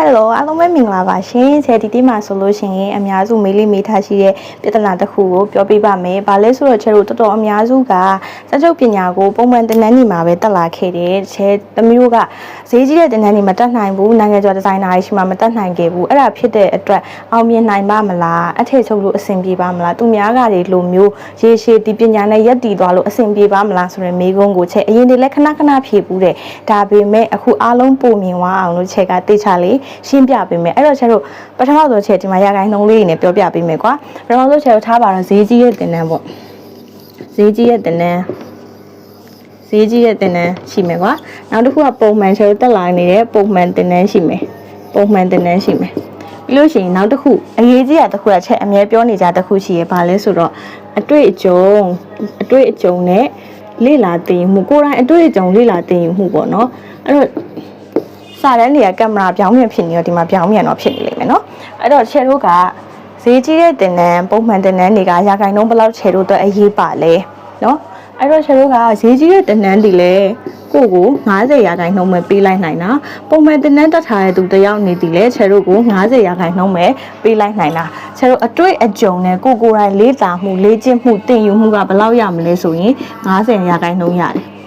Hello အားလုံးပဲမင်္ဂလာပါရှင်ဆယ်ဒီတီမှာဆိုလို့ရှိရင်အများစုမေးလေးမေးထားရှိတဲ့ပြဿနာတစ်ခုကိုပြောပြပါမယ်။ဘာလဲဆိုတော့ချဲတို့တော်တော်အများစုကစက်ချုပ်ပညာကိုပုံမှန်တင်နန်းနေမှာပဲတက်လာခဲ့တယ်။ချဲသမီးတို့ကဈေးကြီးတဲ့တင်နန်းနေမတက်နိုင်ဘူးနိုင်ငံကျော်ဒီဇိုင်နာတွေရှိမှမတက်နိုင်ခဲ့ဘူး။အဲ့ဒါဖြစ်တဲ့အတွက်အောင်မြင်နိုင်ပါမလား။အထည်ချုပ်လို့အဆင်ပြေပါမလား။သူများကတွေလိုမျိုးရေရှည်ဒီပညာနဲ့ရက်တည်သွားလို့အဆင်ပြေပါမလားဆိုတဲ့မေးခွန်းကိုချဲအရင်တည်းလည်းခဏဖြေဘူးတဲ့။ဒါပေမဲ့အခုအားလုံးပုံမြင်သွားအောင်လို့ချဲကတေချာလေးရှင်းပြပေးမယ်အဲ့တော့ချဲတို့ပထမဆုံးချဲဒီမှာရာခိုင်နှုန်းလေးနေပြောပြပေးမယ်ကွာပထမဆုံးချဲတို့ထားပါတော့ဈေးကြီးရဲ့တင်နန်းပေါ့ဈေးကြီးရဲ့တင်နန်းရှိမယ်ကွာနောက်တစ်ခုကပုံမှန်ချဲတို့တက်လာနေတဲ့ပုံမှန်တင်နန်းရှိမယ်ပြီးလို့ရှိရင်နောက်တစ်ခုအရေးကြီးတာတစ်ခုကချဲအမြဲပြောနေကြတစ်ခုရှိရပါလဲဆိုတော့အတွေ့အကြုံနဲ့လေ့လာသိမှုကိုယ်တိုင်အတွေ့အကြုံလေ့လာသိမှုပေါ့နော်အဲ့တော့စာတန်းတွေကကင်မရာပြောင်းပြန်ဖြစ်နေတော့ဒီမှာပြောင်းပြန်တော့ဖြစ်နေလိမ့်မယ်နော်အဲ့တော့ချဲတို့ကဈေးကြီးတဲ့တင်နန်းပုံမှန်တင်နန်းတွေကရာခိုင်နှုန်းဘယ်လောက်ချဲတို့တော့အရေးပါလဲနော်အဲ့တော့ချဲတို့ကဈေးကြီးတဲ့တင်နန်းတွေလည်းကို90ရာခိုင်နှုန်းပဲပေးလိုက်နိုင်တာပုံမှန်တင်နန်းတက်ထားတဲ့သူတယောက်နေတည်လဲချဲတို့ကို90ရာခိုင်နှုန်းပဲပေးလိုက်နိုင်တာချဲတို့အတွေ့အကြုံနဲ့ကိုယ်တိုင်လေ့လာမှုလေ့ကျင့်မှုသင်ယူမှုကဘယ်လောက်ရမလဲဆိုရင်90ရာခိုင်နှုန်းရတယ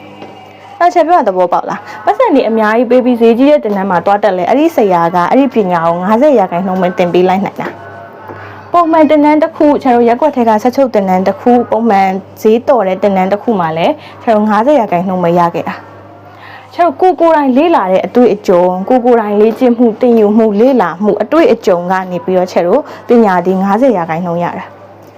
်ချဲပြောတဲ့သဘောပေါက်လားပတ်စံနေအများကြီးပေးပြီးဈေးကြီးတဲ့တင်နန်းမှာတွားတက်လဲအဲ့ဒီဆရာကအဲ့ဒီပညာကို90ရာခိုင်နှုန်းပဲသင်ပေးလိုက်နိုင်တာပုံမှန်တင်နန်းတစ်ခုချဲတို့ရက်ွက်ထဲကဆက်ချုပ်တင်နန်းတစ်ခုပုံမှန်ဈေးတော်တဲ့တင်နန်းတစ်ခုမှာလဲချဲတို့90ရာခိုင်နှုန်းပဲရခဲ့တာချဲတို့ကိုယ်တိုင်လေ့လာတဲ့အတွေ့အကြုံကိုယ်တိုင်လေ့ကျင့်မှုသင်ယူမှုလေ့လာမှုအတွေ့အကြုံကနေပြီးတော့ချဲတို့ပညာဒီ90ရာခိုင်နှုန်းရတာ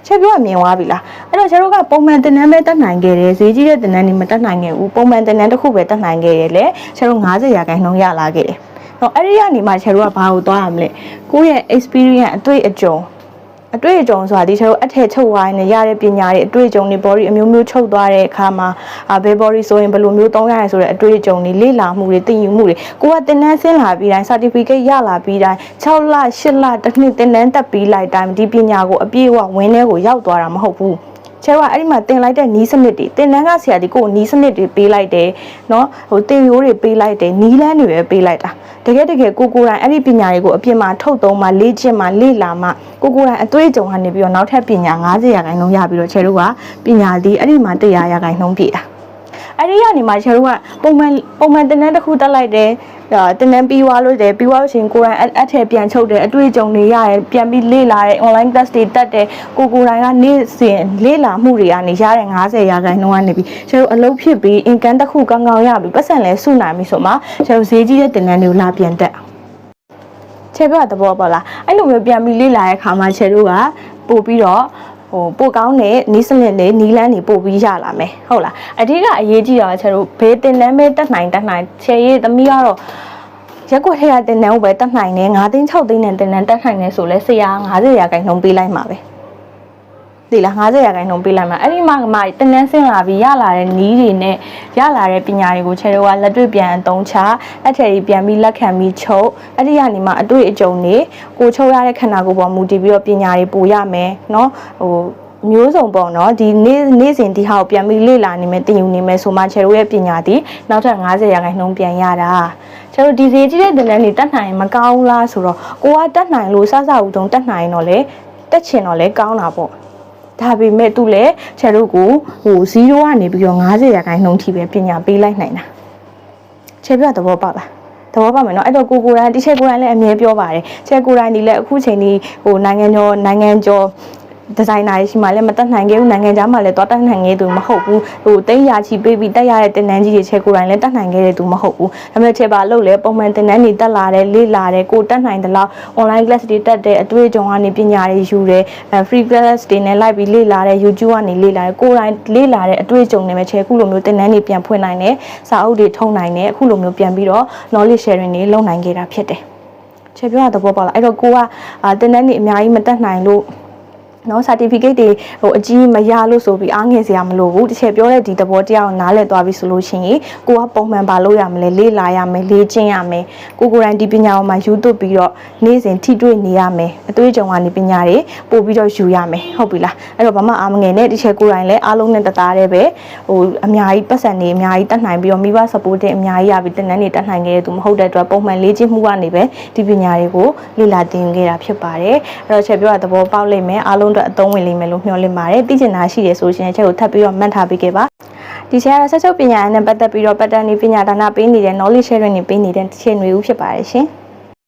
ချဲပြောမြင်သွားပြီလားအဲ့တော့ချဲတို့ကပုံမှန်တင်နန်းပဲတက်နိုင်ခဲ့တယ်ဈေးကြီးတဲ့တင်နန်းတွေမတက်နိုင်ခဲ့ဘူးပုံမှန်တင်နန်းတစ်ခုပဲတက်နိုင်ခဲ့တယ်လေချဲတို့90ရာခိုင်နှုန်းရလာခဲ့တယ်တော့အဲ့ဒီကနေမှချဲတို့ကဘာကိုသွားရမလဲကိုယ့်ရဲ့ experience အတွေ့အကြုံဆိုတာဒီချဲတို့အထည်ချုပ်ဝိုင်းနဲ့ရတဲ့ပညာတွေအတွေ့အကြုံတွေ body အမျိုးမျိုးချုပ်သွားတဲ့အခါမှာဘယ် body ဆိုရင်ဘယ်လိုမျိုးသုံးရရဲဆိုတဲ့အတွေ့အကြုံတွေလေ့လာမှုတွေသင်ယူမှုတွေကိုကတင်နန်းဆင်းလာပြီးတိုင်း certificate ရလာပြီးတိုင်း6လ8လတစ်နှစ်တင်နန်းတက်ပြီးလိုက်တိုင်းဒီပညာကိုအပြည့်အဝဝင်းထဲကိုရောက်သွားတာမဟုတ်ဘူးချဲကအဲ့ဒီမှာတင်လိုက်တဲ့နီးစနစ်တွေတင်နန်းကဆရာဒီကိုနီးစနစ်တွေပေးလိုက်တယ်နော်တင်ရိုးတွေပေးလိုက်တယ်နီးလန်းတွေပဲပေးလိုက်တာတကယ်ကိုယ်တိုင်အဲ့ဒီပညာတွေကိုအပြစ်မှာထုတ်သုံးမှလေ့ကျင့်မှလေ့လာမှကိုယ်တိုင်အတွေ့အကြုံကနေပြီးတော့နောက်ထပ်ပညာ90ရာခိုင်နှုန်းရပြီးတော့ချဲတို့ကပညာဒီအဲ့ဒီမှာ100ရာခိုင်နှုန်းပြည့်တာအဲ့ဒီကနေမှချဲတို့ကပုံမှန်တင်နန်းတစ်ခုတက်လိုက်တယ်တင်နန်းပြီးသွားလို့ပြီးသွားလို့ရှိရင်ကိုယ်တိုင်အထည်ပြန်ချုပ်တယ်အတွေ့အကြုံတွေရတယ်ပြန်ပြီးလေ့လာတယ် online class တွေတက်တယ်ကိုယ်တိုင်ကနေ့စဉ်လေ့လာမှုတွေကနေရတဲ့90ရာခိုင်နှုန်းကနေပြီးချဲတို့အလုပ်ဖြစ်ပြီး income တစ်ခုကောင်းရပြီးပတ်စံလဲစုနိုင်ပြီဆိုမှချဲတို့ဈေးကြီးတဲ့တင်နန်းတွေကိုလာပြန်တက်ချဲပြောတဲ့သဘောပေါက်လားအဲ့လိုမျိုးပြန်ပြီးလေ့လာတဲ့အခါမှာချဲတို့ကပို့ပြီးတော့ပို့ကောင်းတဲ့နီးစနစ်နဲ့နီးလန်းတွေပို့ပြီးရလာမယ်ဟုတ်လားအဓိကအရေးကြီးတာချဲတို့ဘေးတင်နန်းပဲတက်နိုင်ချဲရေးသမီးကတော့ရက်ွက်ထဲကတင်နန်းကိုပဲတက်နိုင်တယ်9သိန်း6သိန်းနဲ့တင်နန်းတက်နိုင်တယ်ဆိုလဲဆရာ90ရာခိုင်နှုန်းပေးလိုက်မှာပဲဒီလား90ရာခိုင်နှုန်းပေးလိုက်မှာအဲ့ဒီမှာတင်နန်းဆင်းလာပြီးရလာတဲ့နီးတွေနဲ့ရလာတဲ့ပညာတွေကိုချဲတို့ကလက်တွေ့ပြန်အသုံးချအထည်ကြီးပြန်ပြီးလက်ခံပြီးချုပ်အဲ့ဒီကနေမှအတွေ့အကြုံတွေကိုချုပ်ရတဲ့ခန္ဓာကိုယ်ပေါ်မူတည်ပြီးတော့ပညာတွေပို့ရမယ်နော်မျိုးစုံပေါ့နော်ဒီနေ့စဉ်ဒီဟာကိုပြန်ပြီးလေ့လာနေမယ်သင်ယူနေမယ်ဆိုမှချဲတို့ရဲ့ပညာဒီနောက်ထပ်90ရာခိုင်နှုန်းပြန်ရတာချဲတို့ဒီဈေးကြီးတဲ့တင်နန်းတွေတက်နိုင်မကောင်းလားဆိုတော့ကိုကတက်နိုင်လို့စဦးတုံးတက်နိုင်တော့လေတက်ချင်တော့လေကောင်းတာပေါ့ဒါပေမဲ့သူလည်းချဲတို့ကို0ကနေပြီးတော့90ရာခိုင်နှုန်းထိပဲပညာပေးလိုက်နိုင်တာချဲပြသဘောပေါက်လားသဘောပေါက်မယ်နော်အဲ့တော့ကိုယ်တိုင်တိချဲကိုယ်တိုင်လည်းအမြဲပြောပါတယ်ချဲကိုယ်တိုင်ဒီလည်းအခုချိန်ဒီနိုင်ငံကျော်ဒီဇိုင်နာတွေရှိမှလည်းမတက်နိုင်ခဲ့ဘူးနိုင်ငံခြားမှာလည်းတော့တက်နိုင်ခဲ့သူမဟုတ်ဘူးတိတ်ရချီပေးပြီးတက်ရတဲ့တင်နန်းကြီးတွေချဲကိုယ်တိုင်လည်းတက်နိုင်ခဲ့တဲ့သူမဟုတ်ဘူးဒါပေမဲ့ချဲပါလို့လေပုံမှန်တင်နန်းတွေတက်လာတယ်လေ့လာတယ်ကိုတက်နိုင်တယ်လို့ online class တွေတက်တယ်အတွေ့အကြုံကနေပညာတွေယူတယ်free class တွေနဲ့လိုက်ပြီးလေ့လာတယ် YouTube ကနေလေ့လာတယ်ကိုယ်တိုင်လေ့လာတဲ့အတွေ့အကြုံတွေပဲချဲခုလိုမျိုးတင်နန်းတွေပြန်ဖွင့်နိုင်တယ်စာအုပ်တွေထုံနိုင်တယ်အခုလိုမျိုးပြန်ပြီးတော့ knowledge sharing တွေလုပ်နိုင်ခဲ့တာဖြစ်တယ်ချဲပြောတာသဘောပေါက်လားအဲ့တော့ကိုကတင်နန်းတွေအများကြီးမတက်နိုင်လို့ နော် certificate တွေဟိုအကြီးမရလို့ဆိုပြီးအားငယ်စရာမလိုဘူးတစ်ချက်ပြောတဲ့ဒီသဘောတရားကိုနားလည်သွားပြီဆိုလို့ရှိရင်ကိုကပုံမှန်ပါလို့ရမလဲလေ့လာရမယ်လေ့ကျင့်ရမယ်ကိုကိုယ်တိုင်ဒီပညာပေါ်မှာယူသွတ်ပြီးတော့နေ့စဉ်ထိတွေ့နေရမယ်အတွေ့အကြုံကနေပညာတွေပို့ပြီးတော့ယူရမယ်ဟုတ်ပြီလားအဲ့တော့ဘာမှအားမငယ်နဲ့တစ်ချက်ကိုယ်တိုင်လည်းအားလုံးနဲ့တသားတည်းပဲဟိုအများကြီးပတ်စံနေအများကြီးတတ်နိုင်ပြီးတော့မိဘ support တင်အများကြီးရပြီးတင်နန်းနေတတ်နိုင်ခဲ့တဲ့သူမဟုတ်တဲ့အတွက်ပုံမှန်လေ့ကျင့်မှုကနေပဲဒီပညာတွေကိုလေ့လာသင်ခဲ့တာဖြစ်ပါတယ်အဲ့တော့ချက်ပြောတာသဘောပေါက်လိမ့်မယ်အားလုံးအတွက်အသုံးဝင်လိမ့်မယ်လို့မျှော်လင့်ပါတယ်သိချင်တာရှိတယ်ဆိုရှင်ချက်ကိုထပ်ပြီးတော့မှတ်ထားပေးခဲ့ပါဒီဆရာဆက်ချုပ်ပညာနဲ့ပတ်သက်ပြီးတော့ပတ်တန်နေပညာဒါနပေးနေတဲ့ knowledge sharing တွေပေးနေတဲ့တစ်ချက်တွေဦးဖြစ်ပါတယ်ရှင်